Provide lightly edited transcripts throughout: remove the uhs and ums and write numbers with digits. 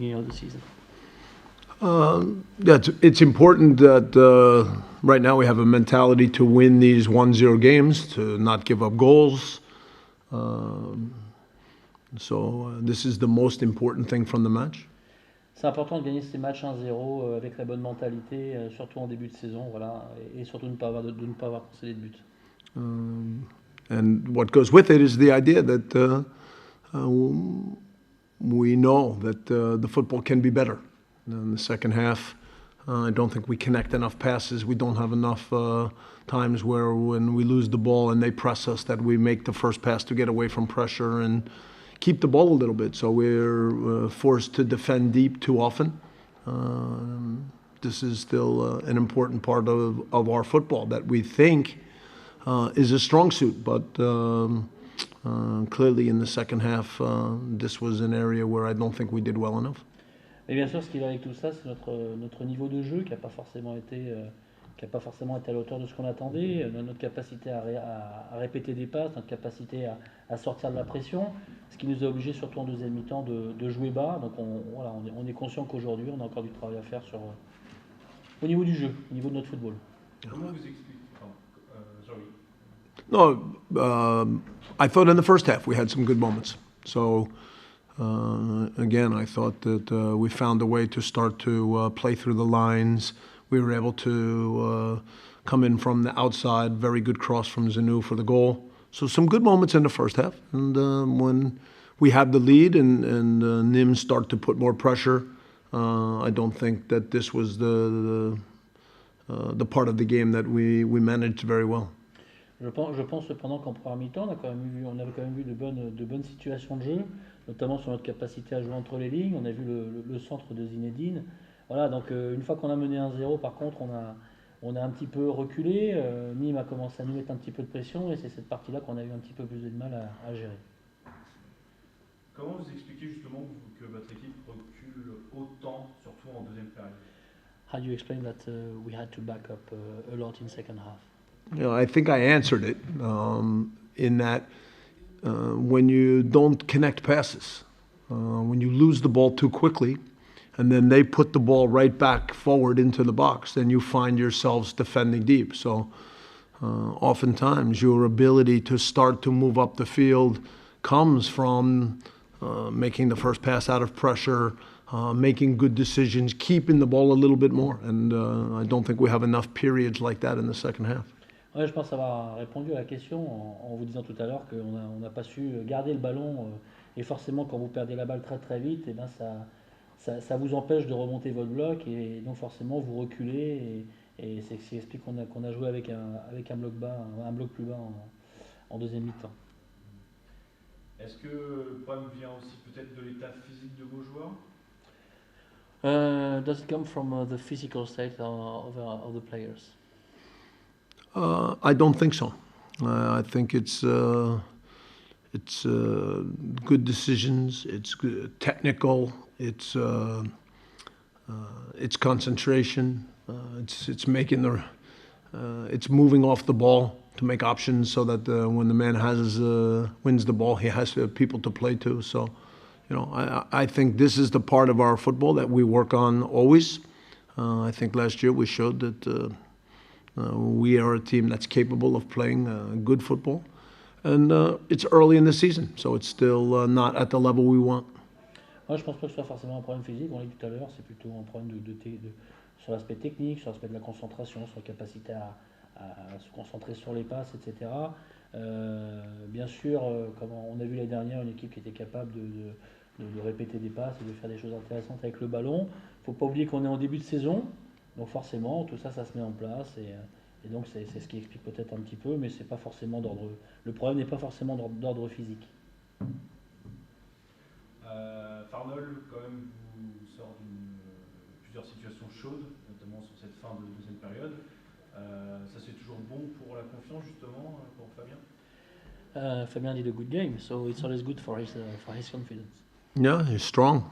beginning of the season? Yeah, it's important that right now we have a mentality to win these 1-0 games, to not give up goals. This is the most important thing from the match. C'est important de gagner ces matchs 1-0 avec la bonne mentalité, surtout en début de saison, voilà, et surtout de ne pas avoir concédé de but. And what goes with it is the idea that we know that the football can be better. In the second half, I don't think we connect enough passes. We don't have enough times where when we lose the ball and they press us that we make the first pass to get away from pressure and keep the ball a little bit. So we're forced to defend deep too often. This is still an important part of our football that we think is a strong suit, but clearly in the second half, this was an area where I don't think we did well enough. Et bien sûr, ce qui va avec tout ça, c'est notre niveau de jeu qui n'a pas forcément été à la hauteur de ce qu'on attendait, notre capacité à répéter des passes, notre capacité à sortir de la pression, ce qui nous a obligés surtout en deuxième mi-temps de jouer bas. Donc on est conscient qu'aujourd'hui on a encore du travail à faire au niveau du jeu, au niveau de notre football. Comment vous expliquez sorry. No, I thought in the first half we had some good moments. So again, I thought that we found a way to start to play through the lines. We were able to come in from the outside, very good cross from Zanou for the goal. So some good moments in the first half. And when we have the lead and Nîmes start to put more pressure, I don't think that this was the part of the game that we managed very well. Je pense cependant qu'en première mi-temps, on avait quand même vu de bonnes situations de jeu, notamment sur notre capacité à jouer entre les lignes. On a vu le centre de Zinedine. Voilà, donc une fois qu'on a mené 1-0, par contre, on a un petit peu reculé. Nîmes a commencé à nous mettre un petit peu de pression et c'est cette partie-là qu'on a eu un petit peu plus de mal à gérer. Comment vous expliquez justement que votre équipe recule autant, surtout en deuxième période? How do you explain that we had to back up a lot in second half? You know, I think I answered it in that when you don't connect passes, when you lose the ball too quickly, and then they put the ball right back forward into the box, then you find yourselves defending deep. So oftentimes your ability to start to move up the field comes from making the first pass out of pressure, making good decisions, keeping the ball a little bit more. And I don't think we have enough periods like that in the second half. Ouais, je pense avoir répondu à la question en vous disant tout à l'heure qu'on n'a pas su garder le ballon et forcément quand vous perdez la balle très très vite, et ben ça vous empêche de remonter votre bloc et donc forcément vous reculez et c'est ce qui explique qu'on a joué avec un bloc bas, un bloc plus bas en deuxième mi-temps. Est-ce que le problème vient aussi peut-être de l'état physique de vos joueurs? Does it come from the physical state of the players? I don't think so. I think it's good decisions. It's good, technical. It's concentration. It's making it's moving off the ball to make options so that when the man wins the ball, he has people to play to. So, you know, I think this is the part of our football that we work on always. I think last year we showed that. We are a team that's capable of playing good football. And it's early in the season, so it's still not at the level we want. Moi, je pense pas que ce soit forcément un problème physique, on l'a dit tout à l'heure, c'est plutôt un problème sur l'aspect technique, sur l'aspect de la concentration, sur la capacité à se concentrer sur les passes, etc. Bien sûr, comme on a vu l'année dernière, une équipe qui était capable de répéter des passes et de faire des choses intéressantes avec le ballon. Il ne faut pas oublier qu'on est en début de saison. Donc forcément, tout ça, ça se met en place et donc c'est ce qui explique peut-être un petit peu, mais c'est pas forcément d'ordre. Le problème n'est pas forcément d'ordre physique. Farnol, quand même, vous sort de plusieurs situations chaudes, notamment sur cette fin de deuxième période. Ça c'est toujours bon pour la confiance justement pour Fabien. Fabien did a good game, so it's always good for his confidence. Yeah, he's strong.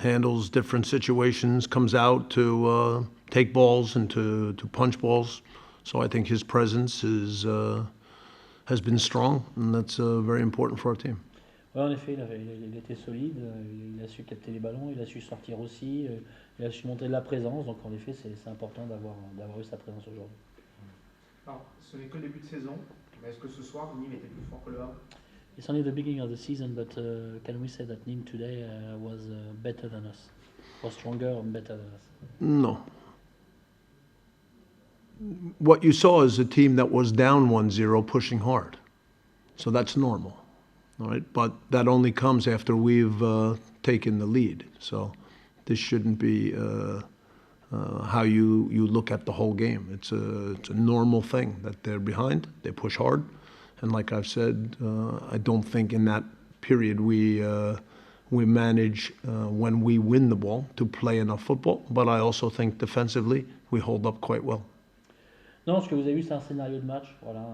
Handles different situations, comes out to take balls and to punch balls. So I think his presence has been strong, and that's very important for our team. Ouais, en effet, il était solide, il a su capter les ballons, il a su sortir aussi, il a su montrer de la présence. Donc en effet, c'est important d'avoir eu sa présence aujourd'hui. Alors, ce n'est que le début de saison, mais est-ce que ce soir, Nîmes était plus fort que le Havre? It's only the beginning of the season, but can we say that Nîmes today was better than us, was stronger and better than us? No. What you saw is a team that was down 1-0 pushing hard. So that's normal. All right. But that only comes after we've taken the lead. So this shouldn't be how you look at the whole game. It's a normal thing that they're behind. They push hard. And like I've said, I don't think in that period we manage, when we win the ball, to play enough football. But I also think defensively, we hold up quite well. Non, ce que vous avez vu, c'est un scénario de match. Voilà,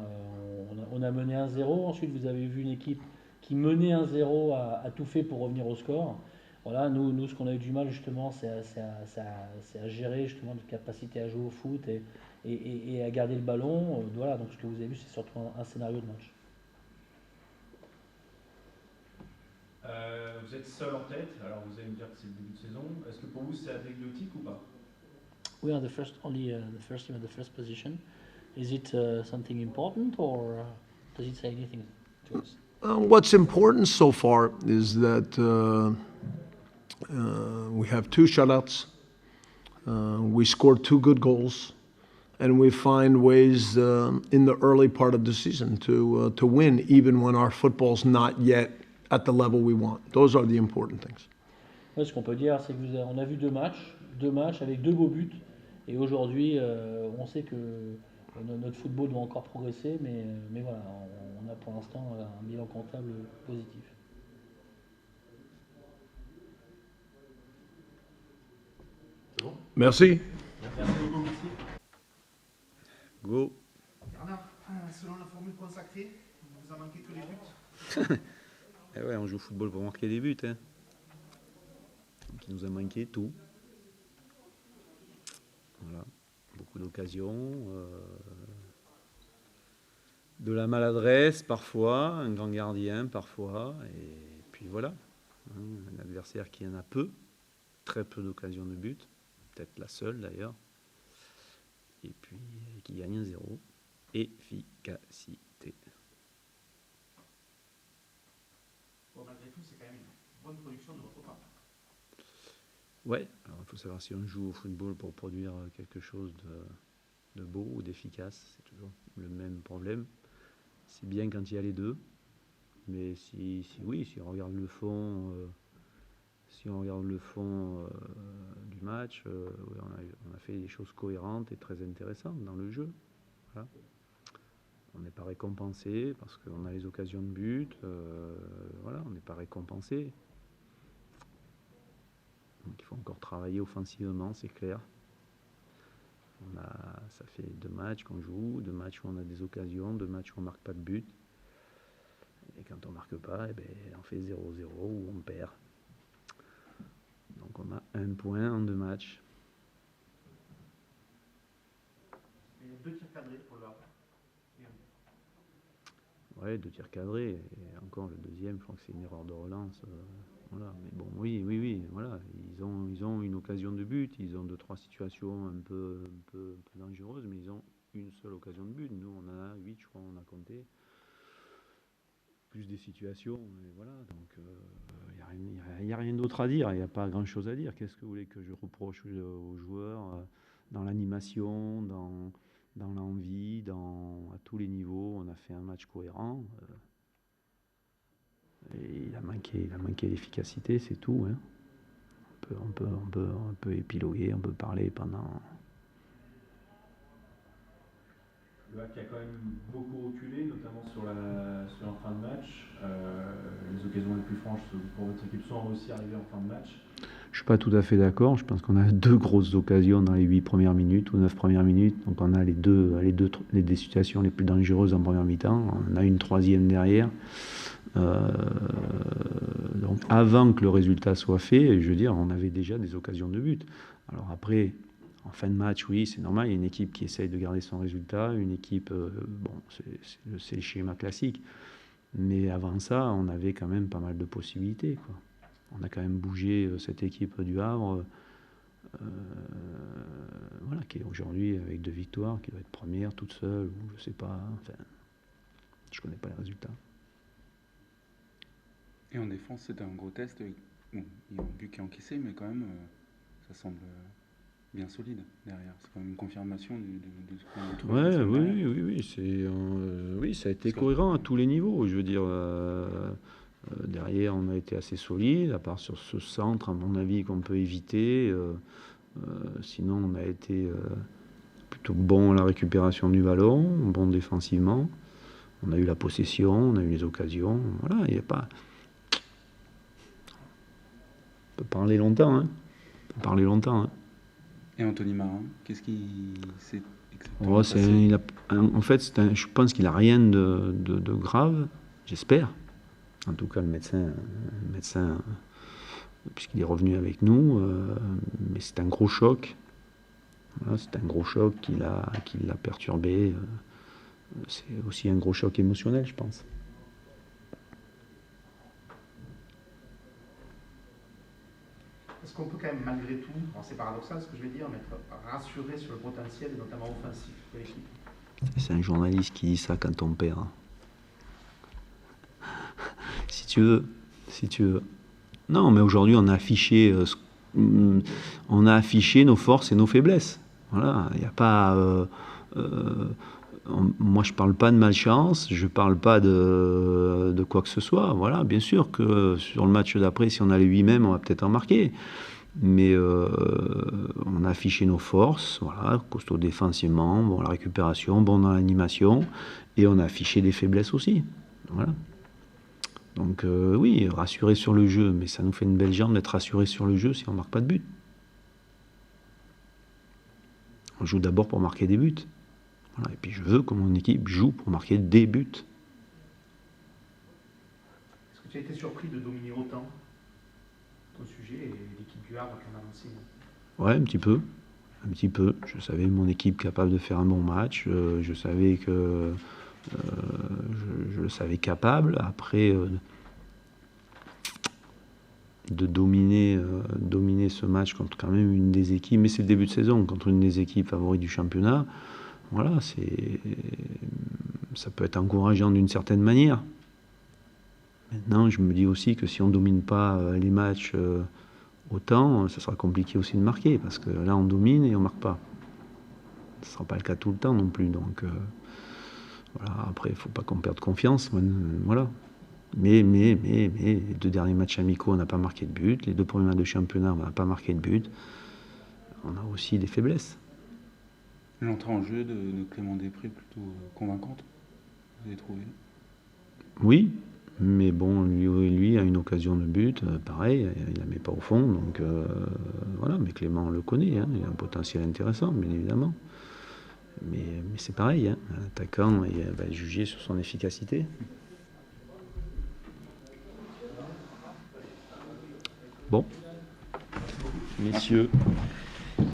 on a mené 1-0. Ensuite, vous avez vu une équipe qui menait 1-0 a tout fait pour revenir au score. Voilà, nous ce qu'on a eu du mal justement, c'est à gérer justement notre capacité à jouer au foot et à garder le ballon. Voilà, donc ce que vous avez vu, c'est surtout un scénario de match. Vous êtes seul en tête, alors vous allez me dire que c'est le début de saison. Est-ce que pour vous c'est anecdotique ou pas? We are the first team at the first position. Is it something important, or does it say anything to us? What's important so far is that we have 2 shutouts, we scored 2 good goals, and we find ways in the early part of the season to win, even when our football's not yet at the level we want. Those are the important things. Ouais, ce qu'on peut dire, c'est qu'on a vu 2 matchs avec 2 beaux buts. Et aujourd'hui, on sait que notre football doit encore progresser, mais voilà, on a pour l'instant un bilan comptable positif. C'est bon? Merci. Merci beaucoup, merci. Go. Bernard, selon la formule consacrée, vous a manqué que les buts. Eh ouais, on joue au football pour marquer des buts. Hein. Donc il nous a manqué tout. Voilà. Beaucoup d'occasions. De la maladresse parfois, un grand gardien parfois. Et puis voilà. Hein, un adversaire qui en a peu. Très peu d'occasions de but. Peut-être la seule d'ailleurs. Et puis qui gagne 1-0. Efficacité. Bon, malgré tout, c'est quand même une bonne production de votre part. Ouais, alors il faut savoir si on joue au football pour produire quelque chose de beau ou d'efficace, c'est toujours le même problème. C'est bien quand il y a les deux, mais si on regarde le fond, du match, ouais, on a fait des choses cohérentes et très intéressantes dans le jeu. Voilà. On n'est pas récompensé parce qu'on a les occasions de but, voilà, on n'est pas récompensé. Donc il faut encore travailler offensivement, c'est clair. Ça fait 2 matchs qu'on joue, 2 matchs où on a des occasions, 2 matchs où on ne marque pas de but. Et quand on ne marque pas, eh ben, on fait 0-0 ou on perd. Donc on a 1 point en 2 matchs. Il y a 2 tirs cadrés pour le Havre. Ouais, 2 tirs cadrés. Et encore le deuxième, je crois que c'est une erreur de relance. Voilà. Mais bon, oui, voilà. Ils ont une occasion de but, ils ont 2-3 situations un peu dangereuses, mais ils ont une seule occasion de but. Nous, on en a 8, je crois, on a compté. Plus des situations, et voilà. Donc, il n'y a rien d'autre à dire, il n'y a pas grand-chose à dire. Qu'est-ce que vous voulez que je reproche aux joueurs dans l'animation, dans l'envie, à tous les niveaux? On a fait un match cohérent. Et il a manqué d'efficacité, c'est tout. Hein. On peut épiloguer, on peut parler pendant. Le HAC a quand même beaucoup reculé, notamment sur la fin de match. Les occasions les plus franches pour votre équipe sont aussi arrivées en fin de match. Je ne suis pas tout à fait d'accord. Je pense qu'on a 2 grosses occasions dans les 8 premières minutes ou 9 premières minutes. Donc on a les situations les plus dangereuses en première mi-temps. On a une 3e derrière. Donc avant que le résultat soit fait, je veux dire, on avait déjà des occasions de but. Alors après, en fin de match, oui, c'est normal, il y a une équipe qui essaye de garder son résultat, une équipe, bon, c'est le schéma classique. Mais avant ça, on avait quand même pas mal de possibilités, quoi. On a quand même bougé cette équipe du Havre, voilà, qui est aujourd'hui avec 2 victoires, qui doit être première toute seule, ou je sais pas, enfin, je connais pas les résultats. Et en défense, c'était un gros test. Bon, il y a un but qui est encaissé, mais quand même, ça semble bien solide derrière. C'est quand même une confirmation de ce qu'on a trouvé. Ouais, la semaine dernière. oui, oui, ça a été Parce que- cohérent à tous les niveaux. Je veux dire, derrière, on a été assez solide, à part sur ce centre, à mon avis, qu'on peut éviter. Sinon, on a été plutôt bon à la récupération du ballon, bon défensivement. On a eu la possession, on a eu les occasions. Voilà, il n'y a pas. On peut parler longtemps, hein. On peut parler longtemps, hein. Et Anthony Marin, qu'est-ce qui s'est exactement Oh, passé? en fait, je pense qu'il n'a rien de grave, j'espère. En tout cas, le médecin puisqu'il est revenu avec nous, mais c'est un gros choc. Voilà, c'est un gros choc qui l'a perturbé. C'est aussi un gros choc émotionnel, je pense. Est-ce qu'on peut quand même, malgré tout, bon, c'est paradoxal ce que je vais dire, mais être rassuré sur le potentiel, notamment offensif de l'équipe? C'est un journaliste qui dit ça quand on perd. Si tu veux. Non, mais aujourd'hui, on a affiché nos forces et nos faiblesses. Voilà, il n'y a pas. Moi, je parle pas de malchance, je parle pas de quoi que ce soit. Voilà, bien sûr que sur le match d'après, si on a les 8 mêmes, on va peut-être en marquer. Mais on a affiché nos forces, voilà, costaud défensivement, bon la récupération, bon dans l'animation, et on a affiché des faiblesses aussi. Voilà. Donc oui, rassuré sur le jeu, mais ça nous fait une belle jambe d'être rassuré sur le jeu si on ne marque pas de but. On joue d'abord pour marquer des buts. Voilà. Et puis je veux que mon équipe joue pour marquer des buts. Est-ce que tu as été surpris de dominer autant ton sujet et l'équipe du Havre qui en a lancé? Ouais, un petit peu. Un petit peu. Je savais mon équipe capable de faire un bon match. Je savais que je le savais capable. Après, de dominer ce match contre quand même une des équipes, mais c'est le début de saison, contre une des équipes favorites du championnat, voilà, ça peut être encourageant d'une certaine manière. Maintenant, je me dis aussi que si on ne domine pas les matchs autant, ça sera compliqué aussi de marquer, parce que là, on domine et on ne marque pas. Ce ne sera pas le cas tout le temps non plus. Donc, voilà, après, il ne faut pas qu'on perde confiance. Voilà. Mais les 2 derniers matchs amicaux, on n'a pas marqué de but. Les 2 premiers matchs de championnat, on n'a pas marqué de but. On a aussi des faiblesses. L'entrée en jeu de Clément Després plutôt convaincante, vous avez trouvé? Oui, mais bon, lui a une occasion de but, pareil, il ne la met pas au fond. Donc voilà, mais Clément le connaît, hein, il a un potentiel intéressant, bien évidemment. Mais c'est pareil, hein, un attaquant va juger sur son efficacité. Bon, messieurs,